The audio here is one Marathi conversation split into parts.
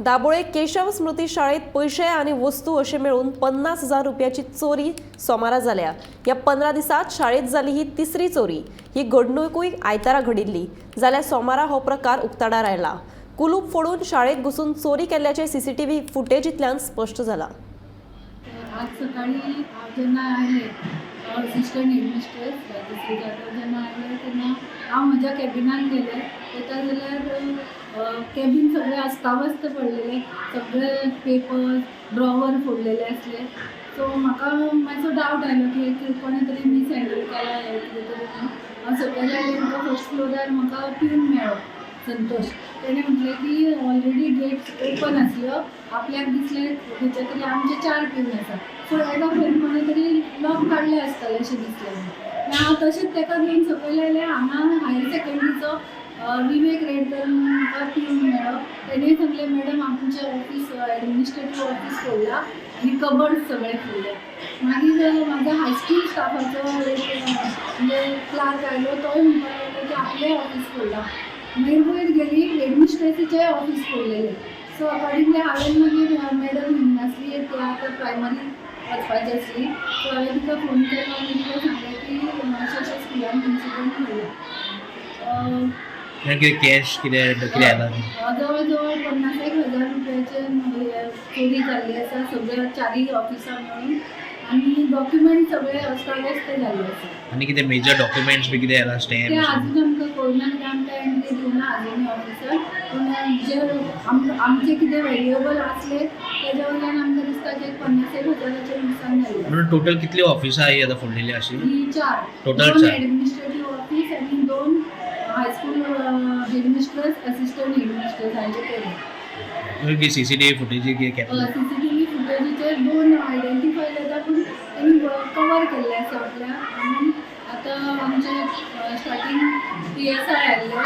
दाबोळे केशव स्मृती शाळेत पैसे आणि वस्तू असे मिळून 50,000 रुपयाची चोरी सोमारा जाल्या। या 15 दिसात शाळेत जाली ही तिसरी चोरी। ही घडणूकूय आयतारा घडिल्ली जाल्यार सोमारा हो प्रकार उक्ताडार आयला। कुलूप फोडून शाळेत घुसून चोरी केल्याचे सीसीटीव्ही फुटेजींतल्यान स्पष्ट जाला। आज सकाळी जेन्ना आयले असिस्टंट हेडमिस्ट्रेस दुसरी जाता जेन्ना आयले तेन्ना हांव म्हज्या कॅबिनान गेले पळयता जाल्यार कॅबीन सगळें अस्ताव्यस्त पडलेलें, सगळे पेपर्स ड्रॉवर फोडलेले आसले। सो म्हाका मातसो डावट आयलो की कोणे तरी मिस हँडल केला हें कितें तरी म्हणून। हांव सकयल आयलें म्हाका फर्स्ट फ्लोरार म्हाका पिवन मेळ्ळो संतोष। तेणें म्हटलें की ऑलरेडी गेट्स ओपन आसल्यो, आपल्याक दिसलें खंयचे तरी आमचे 4 पिवन आसा, सो एका खंय कोणे तरी लॉक काडलें आसतलें अशें दिसलें म्हाका। हांव तशेंच ताका घेवन सकयल आयलें। हांगा हायर सेकंडरीचो विवेक रेडकर म्हाका पिवन मेळ्ळो। तेणें सांगलें मॅडम आमचें ऑफिस एडमिनिस्ट्रेटीव ऑफिस फोडलां आनी कबर्ड सगळे फोडले। मागीर म्हाजो हायस्कूल स्टाफाचो एक म्हणजे क्लार्क आयलो, तोय म्हणपाक लागलो की आपलें ऑफिस फोडलां। मागीर वयर गेली हेडमिस्ट्रेसीचें ऑफिस फोडलेलें। सो अकॉर्डिंगली हांवें मागीर मॅडम नासली ती आतां प्रायमरी वचपाची आसली, सो हांवें तिका फोन केलो आनी तिका सांगलें की अशें अशें स्कुलान इन्सिडंट घडला। कॅश कितें आयला? जवळ जवळ 50,000 रुपयाचे चोरी जाल्ली आसा सगळ्या 4 ऑफिसां मेळून, आनी डॉक्युमेंट सगळे अस्ताव्यस्त जाल्ले आसा। आनी कितें मेजर डॉक्युमेंट्स बी कितें आयला? ते स्टॅम्प अजून आमकां कळना की आमकां एंट्री दिवना अजून ऑफिसर, पूण जे आमचे कितें व्हॅल्युएबल आसले तेज्या वयल्यान आमकां दिसता की 50,000चे नुकसान जाल्लें। म्हणून टोटल कितली ऑफिसां ही आतां फोडलेली अशी? ही 4 टोटल 2 4 एडमिनिस्ट्रेटीव ऑफिस आनी 2 हायस्कूल हेडमिस्ट्रेस असिस्टंट हेडमिस्ट्रेस हांचे केले। सीसीटीव्ही फुटेज कॅप्चर सीसीटीव्ही फुटेजीचेर 2 आयडेंटिफाय जाता, पूण तेणी कवर केल्ले आसा आपल्या। आनी आतां आमचे स्टार्टींग PSI आयल्ले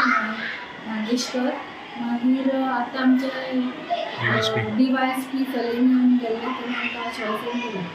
नागेशकर, मागीर आतां आमचे DYSP सलीम येवन गेल्ले, तेणी आमकां आश्वासन दिलें।